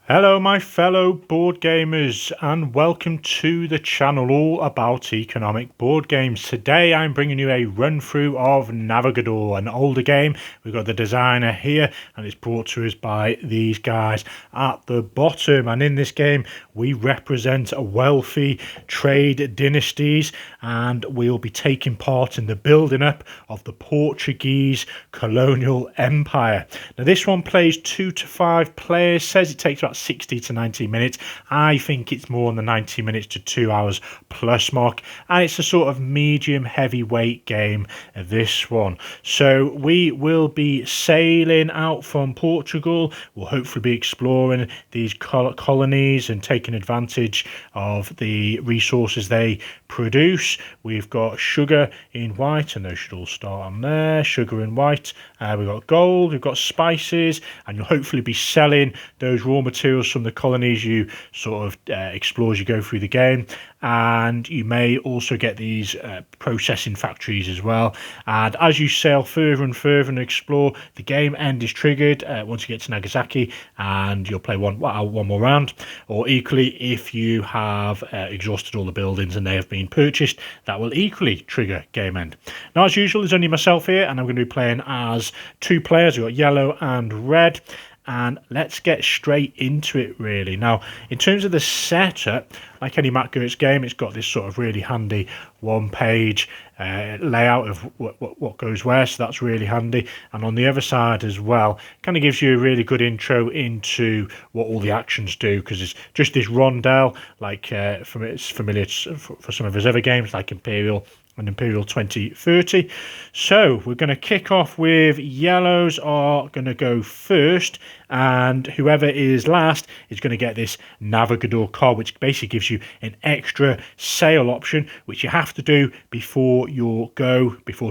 Hello my fellow board gamers and welcome to the channel all about economic board games. Today I'm bringing you a run through of Navegador, an older game. We've got the designer here and it's brought to us by these guys at the bottom, and in this game we represent wealthy trade dynasties and we'll be taking part in the building up of the Portuguese colonial empire. Now this one plays 2 to 5 players, says it takes about 60 to 90 minutes. I think it's more than the 90 minutes to 2 hours plus mark, and it's a sort of medium heavyweight game, this one. So we will be sailing out from Portugal. We'll hopefully be exploring these colonies and taking advantage of the resources they produce. We've got sugar in white, and those should all start on there. Sugar in white. We've got gold, we've got spices, and you'll hopefully be selling those raw materials from the colonies you sort of explore as you go through the game. And you may also get these processing factories as well. And as you sail further and further and explore, the game end is triggered once you get to Nagasaki, and you'll play one more round. Or equally, if you have exhausted all the buildings and they have been purchased, that will equally trigger game end. Now, as usual, there's only myself here, and I'm going to be playing as 2 players. We've got yellow and red. And let's get straight into it, really. Now, in terms of the setup, like any Matt Gertz game, it's got this sort of really handy one-page layout of what goes where, so that's really handy. And on the other side as well, kind of gives you a really good intro into what all the actions do, because it's just this rondelle, like it's familiar for some of his other games, like Imperial and Imperial 2030. So we're going to kick off with yellows are going to go first, and whoever is last is going to get this Navegador card, which basically gives you an extra sail option, which you have to do before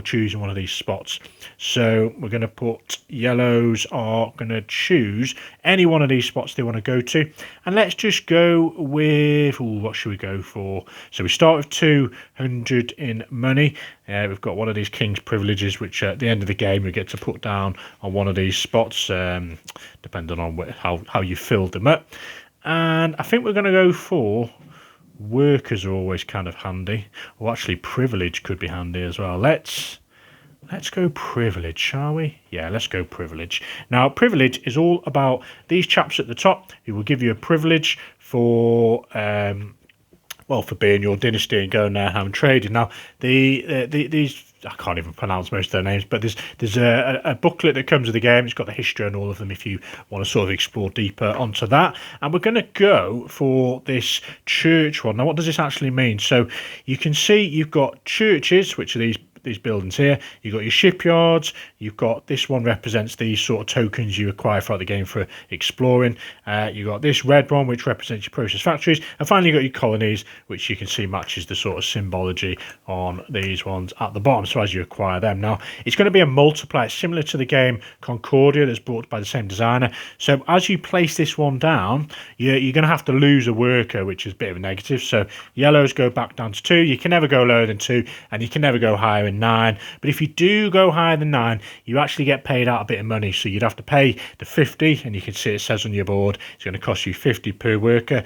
choosing one of these spots. So we're going to put yellows are going to choose any one of these spots they want to go to, and let's just go with what should we go for? So we start with 200 in money. We've got one of these king's privileges, which at the end of the game we get to put down on one of these spots, depending on how you filled them up. And I think we're going to go for workers are always kind of handy. Or actually privilege could be handy as well. Let's go privilege, shall we? Yeah, let's go privilege. Now, privilege is all about these chaps at the top who will give you a privilege for for being your dynasty and going there having trading. Now, these I can't even pronounce most of their names, but there's a booklet that comes with the game. It's got the history and all of them if you want to sort of explore deeper onto that. And we're going to go for this church one. Now, what does this actually mean? So you can see you've got churches, which are these buildings here. You've got your shipyards. You've got this one represents these sort of tokens you acquire throughout the game for exploring. You've got this red one, which represents your process factories. And finally, you've got your colonies, which you can see matches the sort of symbology on these ones at the bottom. So as you acquire them. Now, it's going to be a multiplier similar to the game Concordia that's brought by the same designer. So as you place this one down, you're going to have to lose a worker, which is a bit of a negative. So yellows go back down to 2. You can never go lower than 2, and you can never go higher than 9. But if you do go higher than 9, you actually get paid out a bit of money. So you'd have to pay the 50, and you can see it says on your board it's going to cost you 50 per worker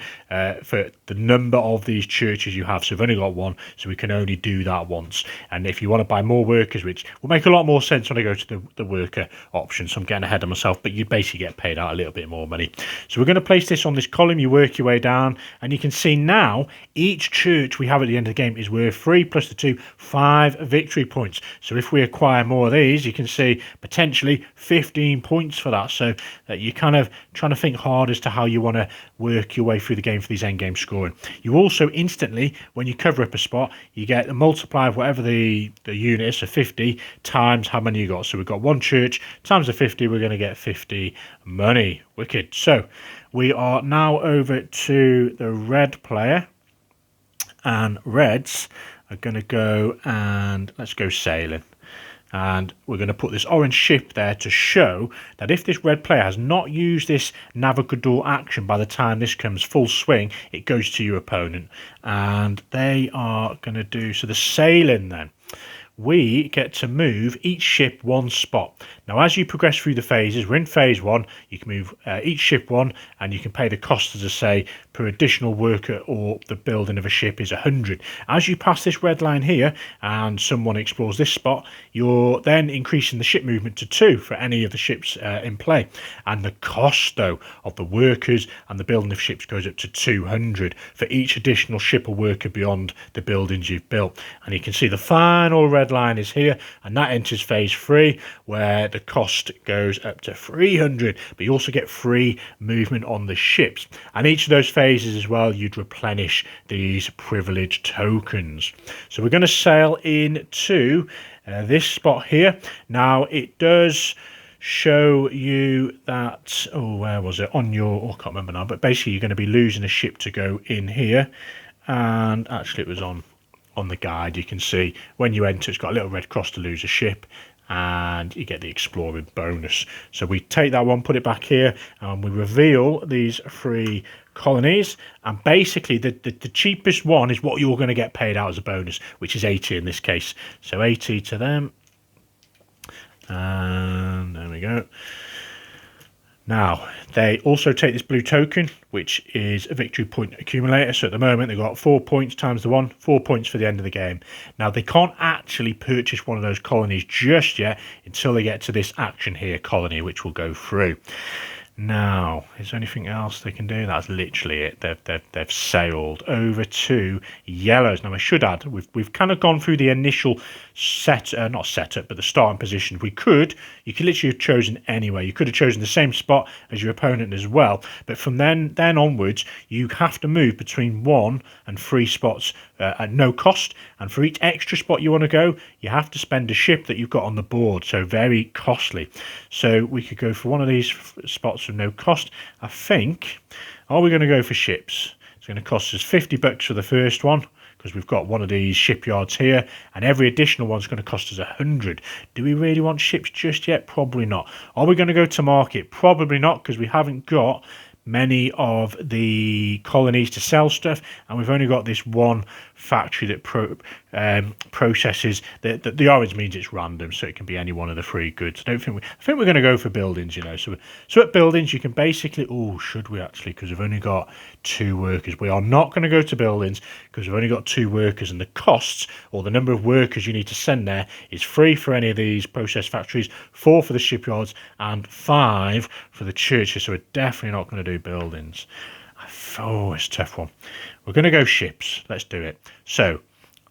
for the number of these churches you have. So we've only got one, so we can only do that once. And if you want to buy more workers, which will make a lot more sense when I go to the worker option, so I'm getting ahead of myself, but you basically get paid out a little bit more money. So we're going to place this on this column. You work your way down, and you can see now each church we have at the end of the game is worth 3 plus the 2, 5 victory points. So if we acquire more of these, you can see potentially 15 points for that. So you're kind of trying to think hard as to how you want to work your way through the game for these end game scoring. You also instantly, when you cover up a spot, you get a multiplier of whatever the unit is, so 50 times how many you got. So we've got one church times the 50, we're going to get 50 money. Wicked. So we are now over to the red player, and reds are going to go, and let's go sailing. And we're going to put this orange ship there to show that if this red player has not used this Navegador action by the time this comes full swing, it goes to your opponent. And they are going to do, so the sailing then. we get to move each ship one spot. Now, as you progress through the phases, we're in phase 1, you can move each ship one, and you can pay the cost, as I say, per additional worker or the building of a ship is 100. As you pass this red line here and someone explores this spot, you're then increasing the ship movement to 2 for any of the ships in play. And the cost, though, of the workers and the building of ships goes up to 200 for each additional ship or worker beyond the buildings you've built. And you can see the final red line is here, and that enters phase 3, where the cost goes up to 300, but you also get free movement on the ships. And each of those phases as well, you'd replenish these privilege tokens. So we're going to sail into this spot here. Now, it does show you that, oh, where was it? On your, I can't remember now, but basically you're going to be losing a ship to go in here. And actually it was on the guide. You can see when you enter, it's got a little red cross to lose a ship, and you get the exploring bonus. So we take that one, put it back here, and we reveal these 3 colonies. And basically the cheapest one is what you're going to get paid out as a bonus, which is 80 in this case. So 80 to them, and there we go. Now, they also take this blue token, which is a victory point accumulator. So at the moment, they've got 4 points times the 1, 4 points for the end of the game. Now, they can't actually purchase one of those colonies just yet until they get to this action here, colony, which will go through. Now, is there anything else they can do? That's literally it. They've sailed over to yellows. Now, I should add, we've kind of gone through the initial not setup, but the starting position. You could literally have chosen anywhere. You could have chosen the same spot as your opponent as well. But from then onwards, you have to move between 1 and 3 spots at no cost. And for each extra spot you want to go, you have to spend a ship that you've got on the board. So very costly. So we could go for one of these spots for no cost. I think, are we going to go for ships? It's going to cost us $50 for the first one, because we've got one of these shipyards here, and every additional one's going to cost us 100. Do we really want ships just yet? Probably not. Are we going to go to market? Probably not, because we haven't got many of the colonies to sell stuff, and we've only got this one factory that processes the orange means it's random, so it can be any one of the 3 goods. I think we're going to go for buildings, you know. So at buildings you can basically, oh, should we actually, because we've only got 2 workers. We are not going to go to buildings because we've only got 2 workers, and the costs, or the number of workers you need to send there, is 3 for any of these process factories, 4 for the shipyards, and 5 for the churches. So we're definitely not going to do buildings. Oh, it's a tough one. We're going to go ships. Let's do it. So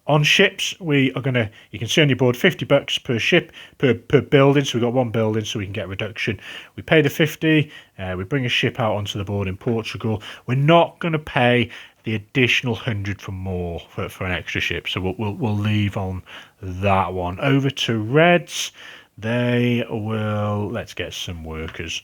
on ships, we are going to, you can see on your board, $50 per ship, per building. So we've got 1 building, so we can get a reduction. We pay the 50. We bring a ship out onto the board in Portugal. We're not going to pay the additional 100 for more for an extra ship. So we'll leave on that one. Over to reds. They will, let's get some workers.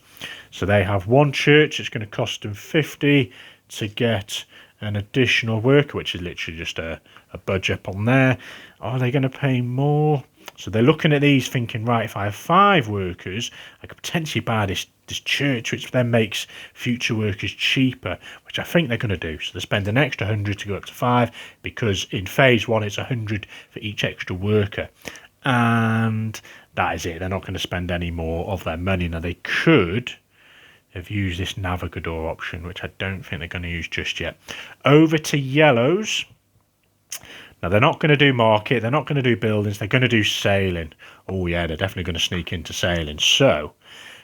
So they have 1 church. It's going to cost them 50 to get an additional worker, which is literally just a budge up on there. Are they going to pay more? So they're looking at these thinking, right, if I have 5 workers, I could potentially buy this church, which then makes future workers cheaper, which I think they're going to do. So they spend an extra 100 to go up to 5, because in phase 1 it's 100 for each extra worker. And that is it. They're not going to spend any more of their money. Now, they could have used this Navegador option, which I don't think they're going to use just yet. Over to yellows. Now, they're not going to do market. They're not going to do buildings. They're going to do sailing. Oh, yeah, they're definitely going to sneak into sailing. So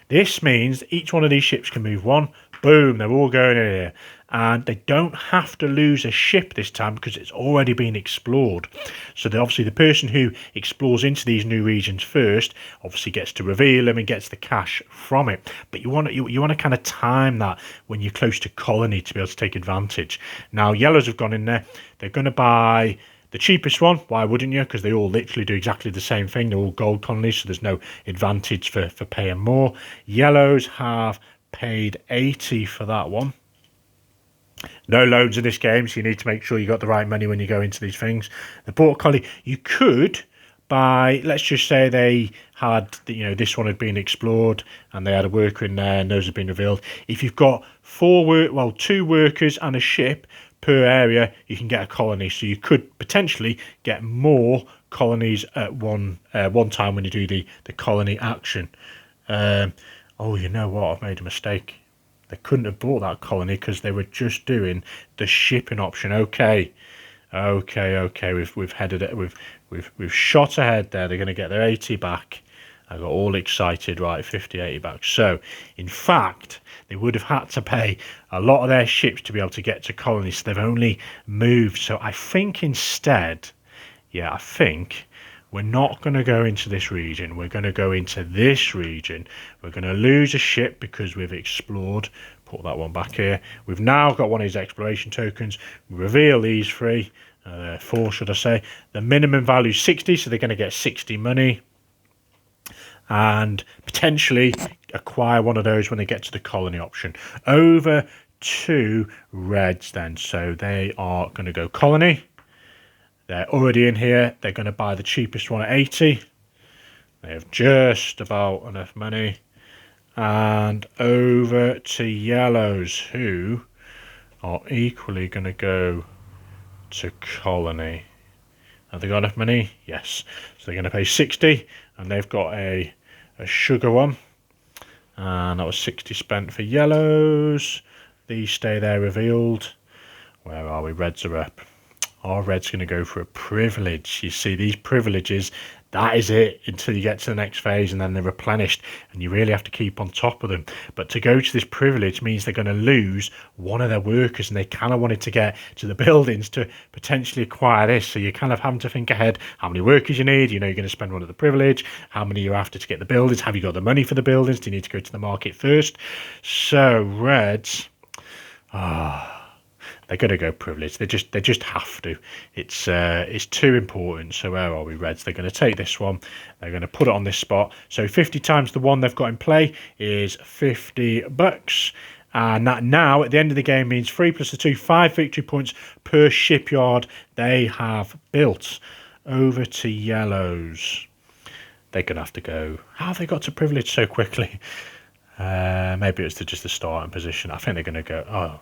this means each one of these ships can move 1. Boom, they're all going in here. And they don't have to lose a ship this time because it's already been explored. So obviously the person who explores into these new regions first obviously gets to reveal them and gets the cash from it. But you want to kind of time that when you're close to colony to be able to take advantage. Now, yellows have gone in there. They're going to buy the cheapest one. Why wouldn't you? Because they all literally do exactly the same thing. They're all gold colonies, so there's no advantage for paying more. Yellows have paid 80 for that one. No loans in this game, so you need to make sure you got the right money when you go into these things. The port colony, you could buy, let's just say they had, this one had been explored and they had a worker in there and those have been revealed. If you've got 2 workers and a ship per area, you can get a colony. So you could potentially get more colonies at one time when you do the colony action. Oh, you know what? I've made a mistake. They couldn't have bought that colony because they were just doing the shipping option. Okay. We've headed it. We've shot ahead there. They're going to get their 80 back. I got all excited. Right, 50, 80 back. So, in fact, they would have had to pay a lot of their ships to be able to get to colonies. So they've only moved. So I think instead, I think we're not going to go into this region. We're going to go into this region. We're going to lose a ship because we've explored. Put that one back here. We've now got one of these exploration tokens. We reveal these three. 4 should I say. The minimum value is 60, so they're going to get 60 money. And potentially acquire one of those when they get to the colony option. Over to Reds then. So they are going to go colony. They're already in here. They're going to buy the cheapest one at 80. They have just about enough money. And over to Yellows, who are equally going to go to colony. Have they got enough money? Yes. So they're going to pay 60, and they've got a sugar one. And that was 60 spent for Yellows. These stay there revealed. Where are we? Reds are up. Our Red's going to go for a privilege. You see, these privileges, that is it until you get to the next phase, and then they're replenished, and you really have to keep on top of them. But to go to this privilege means they're going to lose one of their workers, and they kind of wanted to get to the buildings to potentially acquire this. So you're kind of having to think ahead how many workers you need. You know, you're going to spend one of the privilege, how many you're after to get the buildings. Have you got the money for the buildings? Do you need to go to the market first? So Reds, they're going to go privilege. They just have to. It's too important. So where are we, Reds? They're going to take this one. They're going to put it on this spot. So 50 times the one they've got in play is 50 bucks. And that now, at the end of the game, means 3 plus the 2, 5 victory points per shipyard they have built. Over to Yellows. They're going to have to go. How have they got to privilege so quickly? Maybe it's just the starting position. I think they're going to go...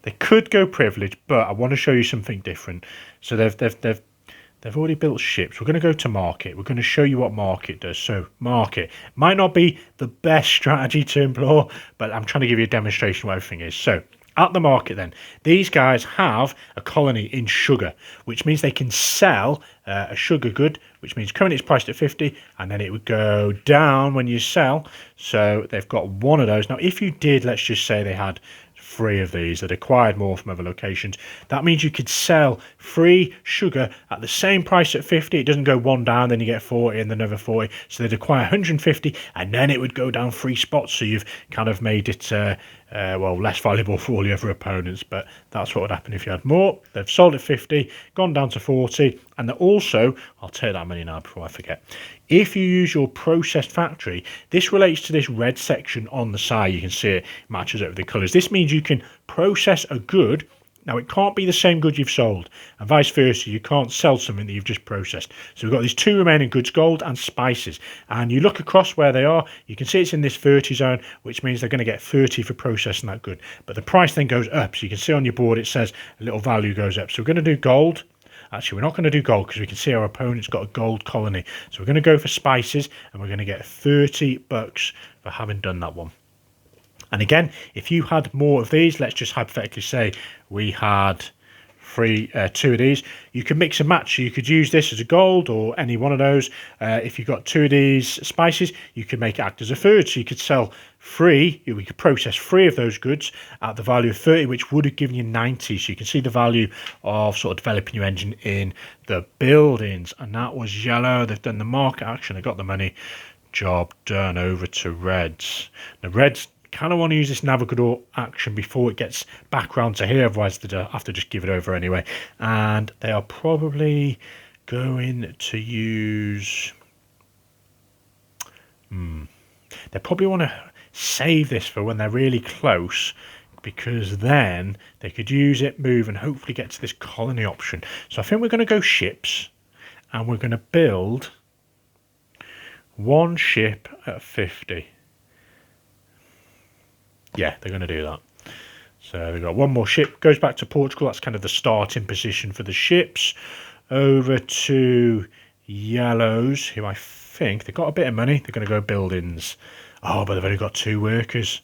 They could go privilege, but I want to show you something different. So they've already built ships. We're going to go to market. We're going to show you what market does. So market might not be the best strategy to employ, but I'm trying to give you a demonstration of what everything is. So at the market then, these guys have a colony in sugar, which means they can sell a sugar good, which means currently it's priced at 50, and then it would go down when you sell. So they've got one of those. Now, if you did, let's just say they had 3 of these that acquired more from other locations, that means you could sell free sugar at the same price at 50. It doesn't go one down, then you get 40 and then another 40. So they'd acquire 150, and then it would go down 3 spots. So you've kind of made it less valuable for all your other opponents, but that's what would happen if you had more. They've sold at 50, gone down to 40, and they're also, I'll take that money now before I forget, if you use your processed factory, this relates to this red section on the side. You can see it matches up with the colours. This means you can process a good. Now, it can't be the same good you've sold, and vice versa. You can't sell something that you've just processed. So we've got these 2 remaining goods, gold and spices. And you look across where they are, you can see it's in this 30 zone, which means they're going to get 30 for processing that good. But the price then goes up. So you can see on your board, it says a little value goes up. So we're going to do gold. Actually, we're not going to do gold because we can see our opponent's got a gold colony. So we're going to go for spices, and we're going to get 30 bucks for having done that one. And again, if you had more of these, let's just hypothetically say we had 2 of these, you could mix and match. So you could use this as a gold or any one of those. If you've got 2 of these spices, you could make it act as a third. So you could sell 3, we could process 3 of those goods at the value of 30, which would have given you 90. So you can see the value of sort of developing your engine in the buildings. And that was Yellow. They've done the market action. They got the money. Job done. Over to Reds. The Reds kind of want to use this Navegador action before it gets back round to here, otherwise they have to just give it over anyway. And they are probably going to use... They probably want to save this for when they're really close, because then they could use it, move, and hopefully get to this colony option. So I think we're going to go ships, and we're going to build 1 ship at 50. Yeah, they're going to do that. So they've got one more ship, goes back to Portugal. That's kind of the starting position for the ships. Over to yellows, who I think they've got a bit of money. They're going to go buildings. Oh, but they've only got 2 workers.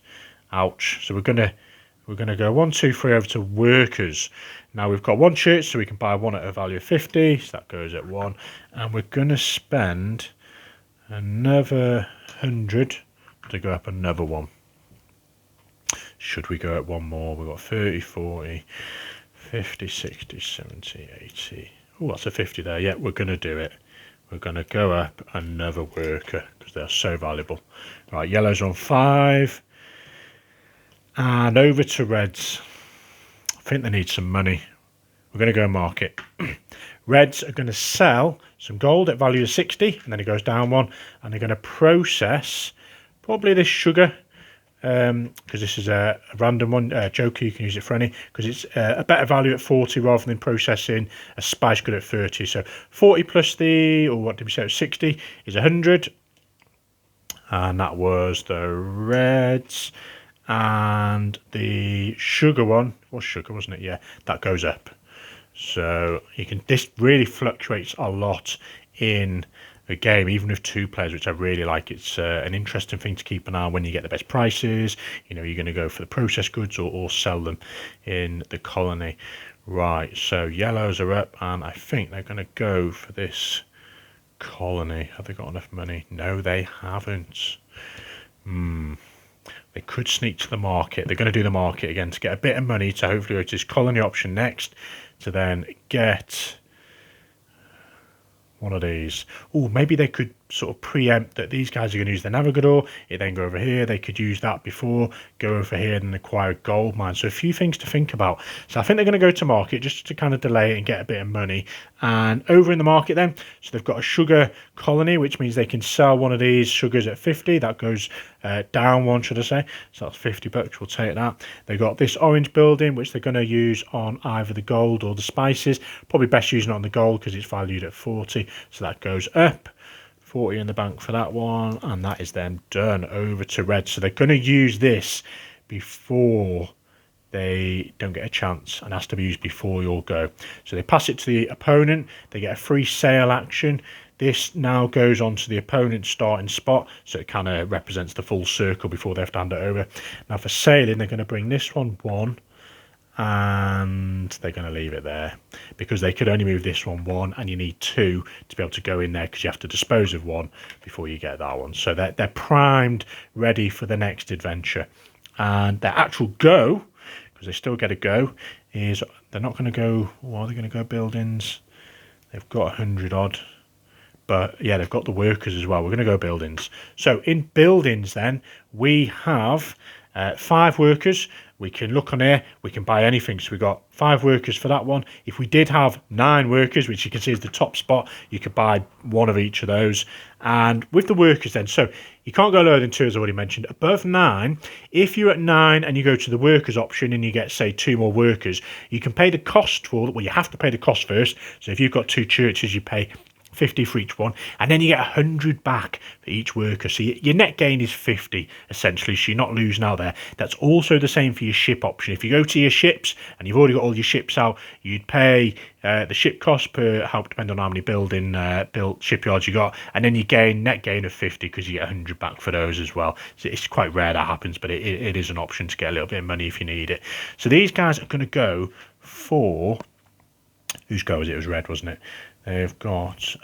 Ouch. So we're gonna go 1, 2, 3 over to workers. Now we've got 1 church, so we can buy one at a value of 50. So that goes at 1, and we're gonna spend another 100 to go up another one. Should we go at one more? We've got 30, 40, 50, 60, 70, 80. Oh, that's a 50 there. Yeah, we're going to do it. We're going to go up another worker because they're so valuable. Right, yellow's on 5. And over to reds. I think they need some money. We're going to go market. Reds are going to sell some gold at value of 60, and then it goes down 1. And they're going to process probably this sugar, because this is a random one. Joker, you can use it for any, because it's a better value at 40 rather than processing a spice good at 30. So 40 plus or what did we say, 60 is 100. And that was the reds. And the sugar one was sugar, wasn't it? Yeah, that goes up. So this really fluctuates a lot in a game, even with 2 players, which I really like. It's an interesting thing to keep an eye on when you get the best prices. You're going to go for the processed goods or sell them in the colony. Right, so yellows are up, and I think they're going to go for this colony. Have they got enough money? No, they haven't. They could sneak to the market. They're going to do the market again to get a bit of money to hopefully go to this colony option next, to then get one of these. Oh, maybe they could sort of preempt that these guys are going to use the Navegador. It then go over here. They could use that before, go over here and acquire a gold mine. So a few things to think about. So I think they're going to go to market just to kind of delay it and get a bit of money. And over in the market then, so they've got a sugar colony, which means they can sell one of these sugars at 50. That goes down 1, should I say. So that's 50 bucks. We'll take that. They've got this orange building, which they're going to use on either the gold or the spices. Probably best using it on the gold because it's valued at 40. So that goes up. 40 in the bank for that one, and that is then done. Over to red. So they're going to use this before they don't get a chance, and has to be used before you all go. So they pass it to the opponent. They get a free sale action. This now goes on to the opponent's starting spot, so it kind of represents the full circle before they have to hand it over. Now for sailing, they're going to bring this one 1, and they're going to leave it there because they could only move this one 1, and you need 2 to be able to go in there because you have to dispose of 1 before you get that one. So they're primed, ready for the next adventure. And their actual go, because they still get a go, is they're not going to go, are they going to go buildings? They've got 100 odd, but yeah, they've got the workers as well. We're going to go buildings. So in buildings then, we have 5 workers. We can look on here, we can buy anything. So we've got 5 workers for that one. If we did have 9 workers, which you can see is the top spot, you could buy 1 of each of those. And with the workers then, so you can't go lower than 2, as I already mentioned. Above 9, if you're at 9 and you go to the workers option and you get, say, 2 more workers, you can pay the cost for, well, you have to pay the cost first. So if you've got 2 churches, you pay 50 for each one, and then you get 100 back for each worker. So your net gain is 50 essentially, so you're not losing out there. That's also the same for your ship option. If you go to your ships and you've already got all your ships out, you'd pay the ship cost per help, depending on how many built shipyards you got, and then you gain net gain of 50 because you get 100 back for those as well. So it's quite rare that happens, but it is an option to get a little bit of money if you need it. So these guys are going to go for, whose go was it? It was red, wasn't it? They've got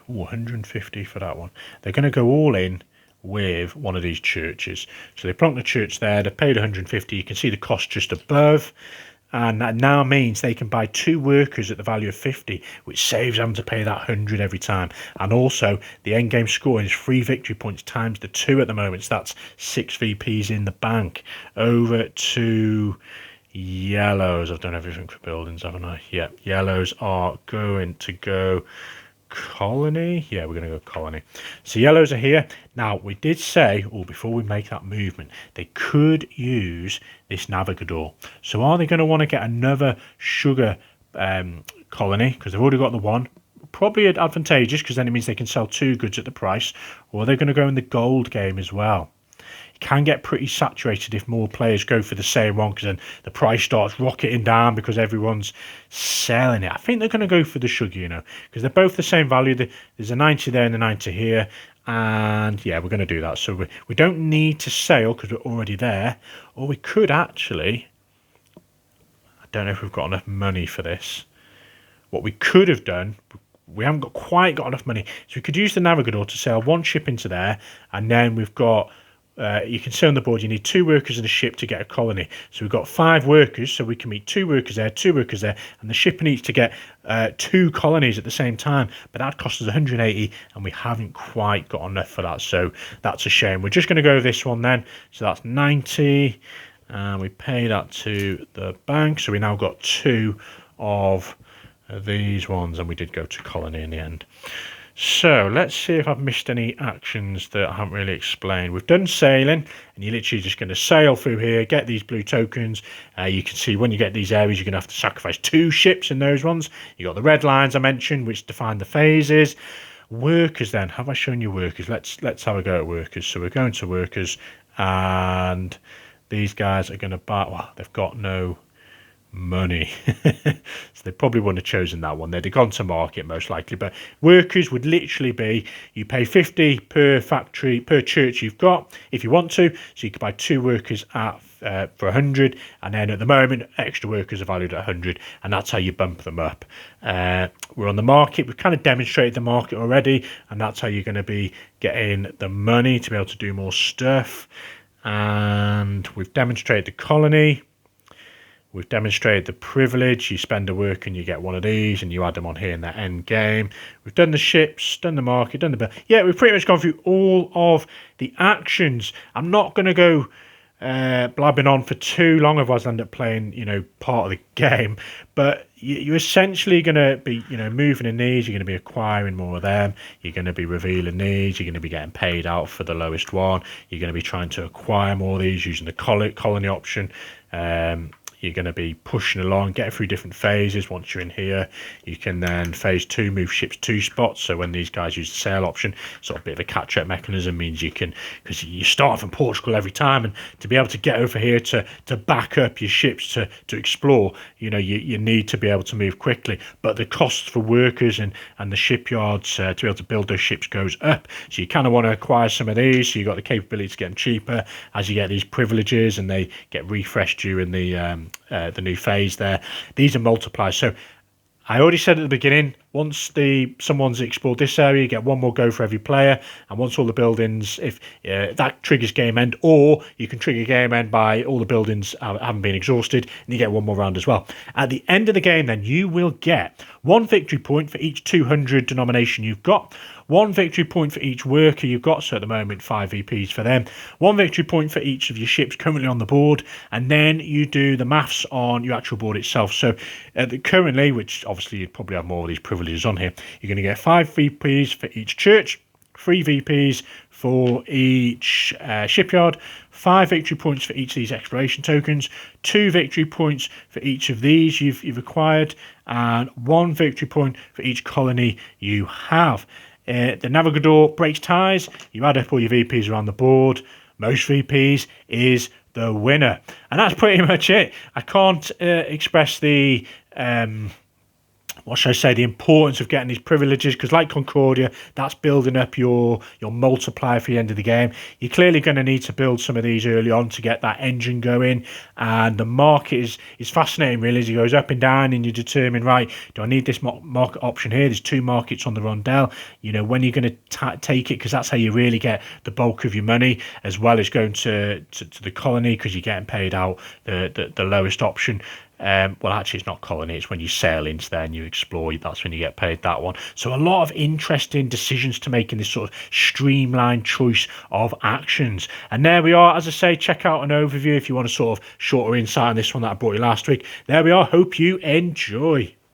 150 for that one. They're going to go all in with one of these churches. So they plonk the church there. They paid 150. You can see the cost just above. And that now means they can buy 2 workers at the value of 50, which saves them to pay that 100 every time. And also, the end game scoring is 3 victory points times the 2 at the moment. So that's 6 VPs in the bank. Over to yellows. I've done everything for buildings, haven't I? Yeah, yellows are going to go colony. Yeah, we're going to go colony. So yellows are here. Now, we did say, before we make that movement, they could use this Navegador. So are they going to want to get another sugar colony? Because they've already got the one. Probably advantageous because then it means they can sell 2 goods at the price. Or are they going to go in the gold game as well? can get pretty saturated if more players go for the same one, because then the price starts rocketing down because everyone's selling it. I think they're going to go for the sugar, because they're both the same value. There's a 90 there and a 90 here, and yeah, we're going to do that. So we don't need to sell because we're already there, or we could actually, I don't know if we've got enough money for this. What we could have done, we haven't quite got enough money, so we could use the Navegador to sell one ship into there, and then we've got, you can see on the board you need 2 workers and a ship to get a colony. So we've got 5 workers, so we can meet 2 workers there, 2 workers there, and the ship needs to get 2 colonies at the same time. But that costs us 180, and we haven't quite got enough for that, so that's a shame. We're just going to go with this one then. So that's 90, and we pay that to the bank. So we now got 2 of these ones, and we did go to colony in the end. So let's see if I've missed any actions that I haven't really explained. We've done sailing, and you're literally just going to sail through here, get these blue tokens. You can see when you get these areas, you're going to have to sacrifice 2 ships in those ones. You got the red lines I mentioned, which define the phases. Workers then, have I shown you workers? Let's have a go at workers. So we're going to workers, and these guys are going to buy, well, they've got no money. So they probably wouldn't have chosen that one. They'd have gone to market most likely. But workers would literally be, you pay 50 per factory, per church you've got, if you want to. So you could buy 2 workers at for 100, and then at the moment extra workers are valued at 100, and that's how you bump them up. We're on the market. We've kind of demonstrated the market already, and that's how you're going to be getting the money to be able to do more stuff. And we've demonstrated the colony. We've demonstrated the privilege. You spend a work and you get one of these, and you add them on here in that end game. We've done the ships, done the market, done the... Yeah, we've pretty much gone through all of the actions. I'm not going to go blabbing on for too long, otherwise I end up playing, part of the game. But you're essentially going to be, moving in these. You're going to be acquiring more of them. You're going to be revealing these. You're going to be getting paid out for the lowest one. You're going to be trying to acquire more of these using the colony option. You're going to be pushing along, get through different phases. Once you're in here, you can then phase 2 move ships 2 spots. So when these guys use the sail option, sort of a bit of a catch-up mechanism, means you can, because you start from Portugal every time, and to be able to get over here to back up your ships to explore, you need to be able to move quickly. But the costs for workers and the shipyards to be able to build those ships goes up. So you kind of want to acquire some of these, so you've got the capability to get them cheaper as you get these privileges, and they get refreshed during the new phase there. These are multipliers. So I already said at the beginning, once someone's explored this area, you get 1 more go for every player, and once all the buildings, if that triggers game end, or you can trigger game end by all the buildings haven't been exhausted, and you get 1 more round as well. At the end of the game then, you will get 1 victory point for each 200 denomination you've got, 1 victory point for each worker you've got, so at the moment 5 VPs for them, 1 victory point for each of your ships currently on the board, and then you do the maths on your actual board itself. So currently, which obviously you'd probably have more of these privileges on here, you're going to get 5 VPs for each church, 3 VPs for each shipyard, 5 victory points for each of these exploration tokens, 2 victory points for each of these you've acquired, and 1 victory point for each colony you have. The Navegador breaks ties. You add up all your VPs around the board. Most VPs is the winner. And that's pretty much it. I can't express the... what should I say, the importance of getting these privileges, because like Concordia, that's building up your multiplier for the end of the game. You're clearly going to need to build some of these early on to get that engine going, and the market is fascinating really, as it goes up and down, and you determine, right, do I need this market option here? There's 2 markets on the rondelle. When you're going to take it, because that's how you really get the bulk of your money, as well as going to the colony, because you're getting paid out the lowest option. Well, actually, it's not colony. It's when you sail into there and you explore. That's when you get paid that one. So a lot of interesting decisions to make in this sort of streamlined choice of actions. And there we are. As I say, check out an overview if you want a sort of shorter insight on this one that I brought you last week. There we are. Hope you enjoy.